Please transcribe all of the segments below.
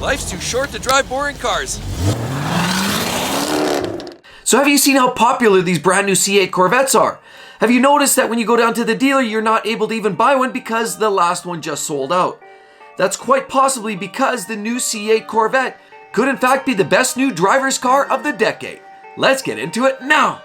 Life's too short to drive boring cars. So have you seen how popular these brand new C8 Corvettes are? Have you noticed that when you go down to the dealer, you're not able to even buy one because the last one just sold out? That's quite possibly because the new C8 Corvette could in fact be the best new driver's car of the decade. Let's get into it now.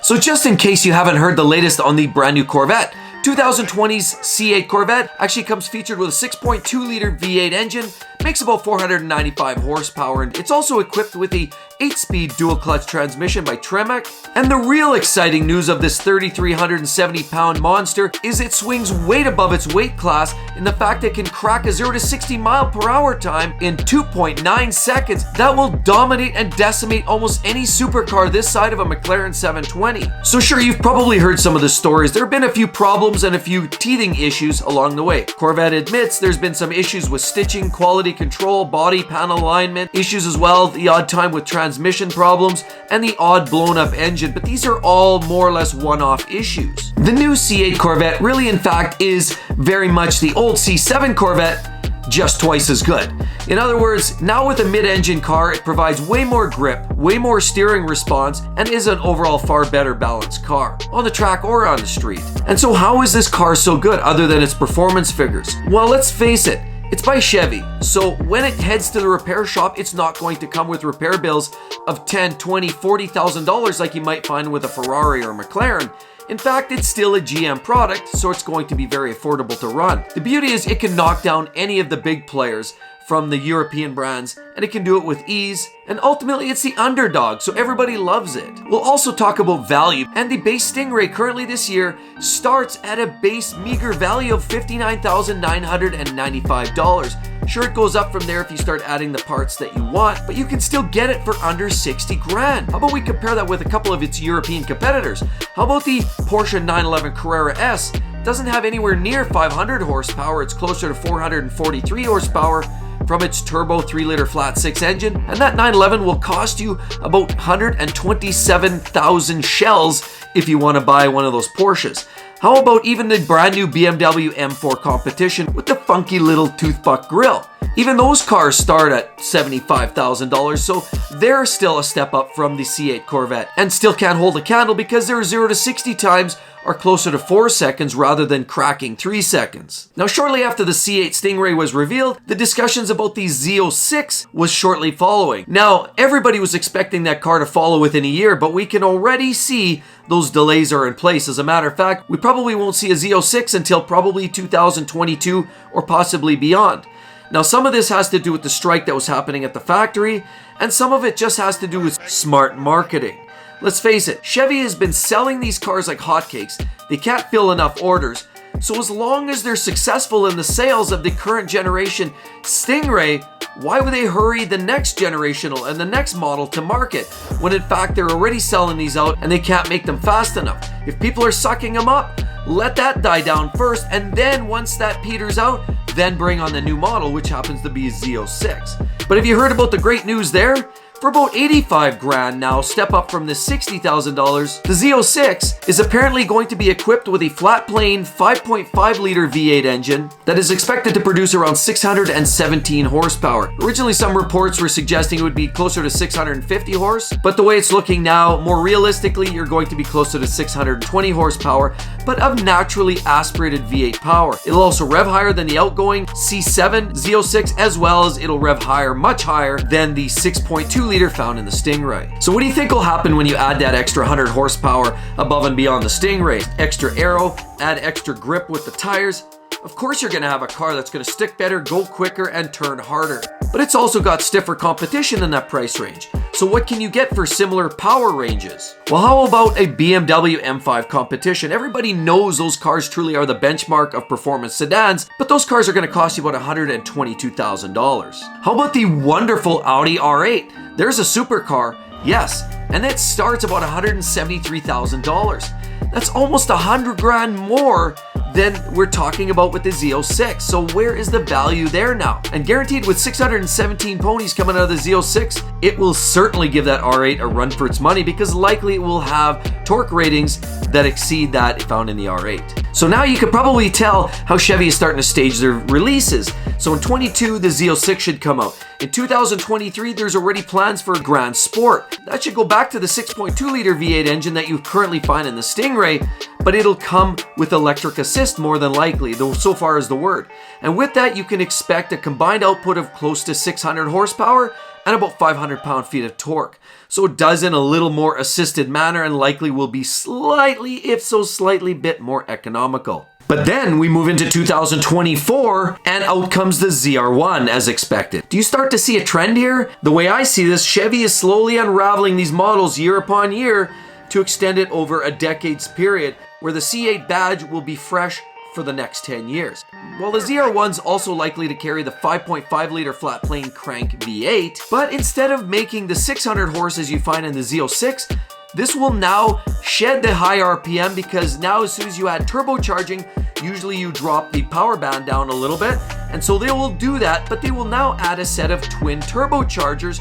So just in case you haven't heard the latest on the brand new Corvette, 2020's C8 Corvette actually comes featured with a 6.2 liter V8 engine, makes about 495 horsepower, and it's also equipped with a 8-speed dual clutch transmission by Tremec. And the real exciting news of this 3,370 pound monster is it swings way above its weight class in the fact it can crack a 0 to 60 mile per hour time in 2.9 seconds. That will dominate and decimate almost any supercar this side of a McLaren 720. So sure, you've probably heard some of the stories. There have been a few problems and a few teething issues along the way. Corvette admits there's been some issues with stitching, quality control, body panel alignment, issues as well, the odd time with transmission problems, and the odd blown up engine, but these are all more or less one-off issues. The new C8 Corvette really in fact is very much the old C7 Corvette, just twice as good. In other words, now with a mid-engine car, it provides way more grip, way more steering response, and is an overall far better balanced car, on the track or on the street. And so how is this car so good other than its performance figures? Well, let's face it, it's by Chevy, so when it heads to the repair shop, it's not going to come with repair bills of $10,000, $20,000, $40,000 like you might find with a Ferrari or a McLaren. In fact, it's still a GM product, so it's going to be very affordable to run. The beauty is it can knock down any of the big players from the European brands, and it can do it with ease, and ultimately it's the underdog, so everybody loves it. We'll also talk about value, and the base Stingray currently this year starts at a base meager value of $59,995. Sure, it goes up from there if you start adding the parts that you want, but you can still get it for under 60 grand. How about we compare that with a couple of its European competitors? How about the Porsche 911 Carrera S? Doesn't have anywhere near 500 horsepower, it's closer to 443 horsepower from its turbo 3-liter flat 6 engine, and that 911 will cost you about 127,000 shells if you want to buy one of those Porsches. How about even the brand new BMW M4 competition with the funky little toothbuck grille? Even those cars start at $75,000, so they're still a step up from the C8 Corvette, and still can't hold a candle because their 0 to 60 times are closer to 4 seconds rather than cracking 3 seconds. Now, shortly after the C8 Stingray was revealed, the discussions about the Z06 was shortly following. Now, everybody was expecting that car to follow within a year, but we can already see those delays are in place. As a matter of fact, we probably won't see a Z06 until probably 2022 or possibly beyond. Now, some of this has to do with the strike that was happening at the factory, and some of it just has to do with smart marketing. Let's face it, Chevy has been selling these cars like hotcakes. They can't fill enough orders. So as long as they're successful in the sales of the current generation Stingray, why would they hurry the next generational and the next model to market when in fact they're already selling these out and they can't make them fast enough? If people are sucking them up, let that die down first, and then once that peters out, then bring on the new model, which happens to be a Z06. But have you heard about the great news there? For about 85 grand now, step up from the $60,000, the Z06 is apparently going to be equipped with a flat plane 5.5 liter V8 engine that is expected to produce around 617 horsepower. Originally, some reports were suggesting it would be closer to 650 horse, but the way it's looking now, more realistically, you're going to be closer to 620 horsepower, but of naturally aspirated V8 power. It'll also rev higher than the outgoing C7 Z06, as well as it'll rev higher, much higher than the 6.2 liter found in the Stingray. So what do you think will happen when you add that extra 100 horsepower above and beyond the Stingray? Extra aero, add extra grip with the tires. Of course you're going to have a car that's going to stick better, go quicker, and turn harder. But it's also got stiffer competition in that price range. So what can you get for similar power ranges? Well, how about a BMW M5 competition? Everybody knows those cars truly are the benchmark of performance sedans, but those cars are going to cost you about $122,000. How about the wonderful Audi R8? There's a supercar, yes, and it starts about $173,000. That's almost 100 grand more than we're talking about with the Z06. So where is the value there now? And guaranteed with 617 ponies coming out of the Z06, it will certainly give that R8 a run for its money because likely it will have torque ratings that exceed that found in the R8. So now you can probably tell how Chevy is starting to stage their releases. So in 22, the Z06 should come out. In 2023, there's already plans for Grand Sport. That should go back to the 6.2-liter V8 engine that you currently find in the Stingray, but it'll come with electric assist more than likely, though so far is the word. And with that, you can expect a combined output of close to 600 horsepower and about 500 pound-feet of torque. So it does in a little more assisted manner and likely will be slightly, if so slightly, bit more economical. But then we move into 2024 and out comes the ZR1 as expected. Do you start to see a trend here? The way I see this, Chevy is slowly unraveling these models year upon year to extend it over a decade's period where the C8 badge will be fresh for the next 10 years. While the ZR1's also likely to carry the 5.5-liter flat plane crank V8, but instead of making the 600 horses you find in the Z06, this will now shed the high RPM because now as soon as you add turbocharging, usually you drop the power band down a little bit, and so they will do that, but they will now add a set of twin turbochargers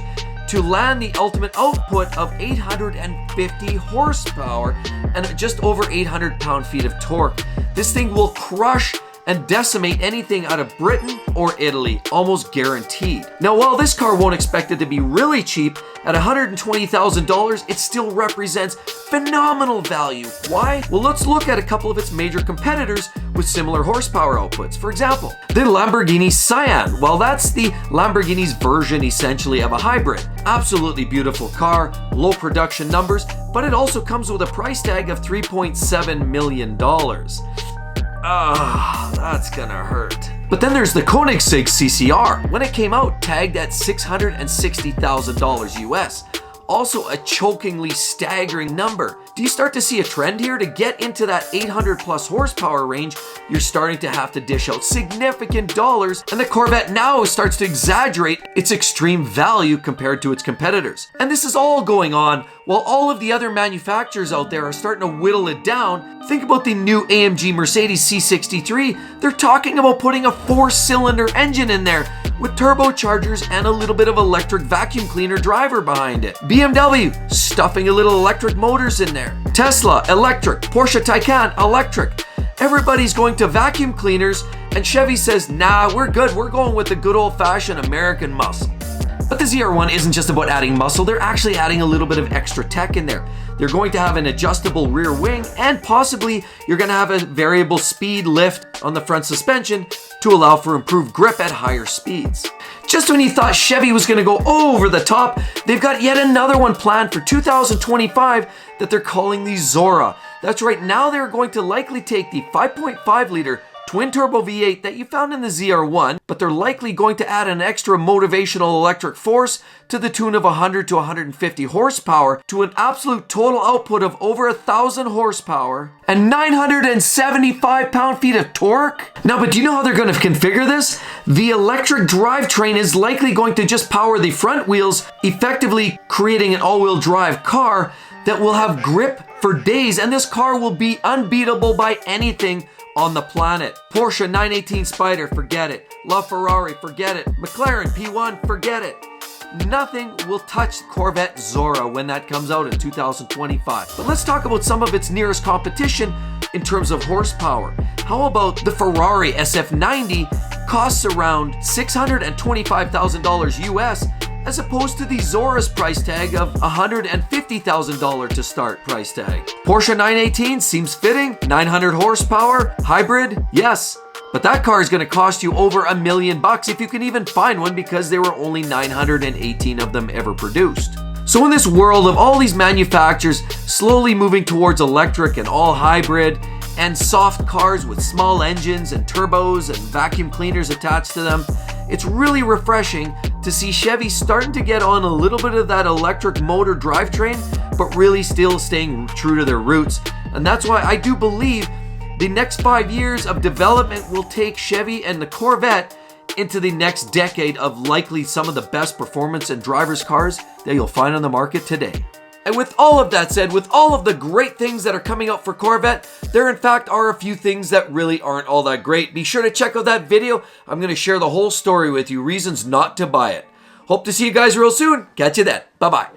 to land the ultimate output of 850 horsepower and just over 800 pound-feet of torque. This thing will crush and decimate anything out of Britain or Italy, almost guaranteed. Now, while this car won't expect it to be really cheap, at $120,000, it still represents phenomenal value. Why? Well, let's look at a couple of its major competitors with similar horsepower outputs. For example, the Lamborghini Cyan. Well, that's the Lamborghini's version, essentially, of a hybrid. Absolutely beautiful car, low production numbers, but it also comes with a price tag of $3.7 million. That's gonna hurt. But then there's the Koenigsegg CCR. When it came out, tagged at $660,000 US. Also a chokingly staggering number. Do you start to see a trend here? To get into that 800 plus horsepower range, you're starting to have to dish out significant dollars, and the Corvette now starts to exaggerate its extreme value compared to its competitors. And this is all going on while all of the other manufacturers out there are starting to whittle it down. Think about the new AMG Mercedes C63. They're talking about putting a 4-cylinder engine in there with turbochargers and a little bit of electric vacuum cleaner driver behind it. BMW stuffing a little electric motors in there. Tesla, electric. Porsche Taycan, electric. Everybody's going to vacuum cleaners, and Chevy says, nah, we're good. We're going with the good old-fashioned American muscle. But the ZR1 isn't just about adding muscle, they're actually adding a little bit of extra tech in there. They're going to have an adjustable rear wing, and possibly you're going to have a variable speed lift on the front suspension to allow for improved grip at higher speeds. Just when you thought Chevy was going to go over the top, they've got yet another one planned for 2025 that they're calling the Zora. That's right, now they're going to likely take the 5.5-liter twin-turbo V8 that you found in the ZR1, but they're likely going to add an extra motivational electric force to the tune of 100 to 150 horsepower to an absolute total output of over 1,000 horsepower and 975 pound-feet of torque. Now, but do you know how they're going to configure this? The electric drivetrain is likely going to just power the front wheels, effectively creating an all-wheel drive car that will have grip for days, and this car will be unbeatable by anything on the planet. Porsche 918 Spider, forget it. LaFerrari, forget it. McLaren P1, forget it. Nothing will touch Corvette Zora when that comes out in 2025. But let's talk about some of its nearest competition in terms of horsepower. How about the Ferrari SF90? Costs around $625,000 US, as opposed to the Zora's price tag of $150,000 to start price tag. Porsche 918 seems fitting, 900 horsepower, hybrid, yes, but that car is going to cost you over $1 million if you can even find one, because there were only 918 of them ever produced. So in this world of all these manufacturers slowly moving towards electric and all hybrid, and soft cars with small engines and turbos and vacuum cleaners attached to them, it's really refreshing to see Chevy starting to get on a little bit of that electric motor drivetrain, but really still staying true to their roots. And that's why I do believe the next 5 years of development will take Chevy and the Corvette into the next decade of likely some of the best performance and drivers cars that you'll find on the market today. And with all of that said, with all of the great things that are coming out for Corvette, there in fact are a few things that really aren't all that great. Be sure to check out that video. I'm going to share the whole story with you, reasons not to buy it. Hope to see you guys real soon. Catch you then. Bye-bye.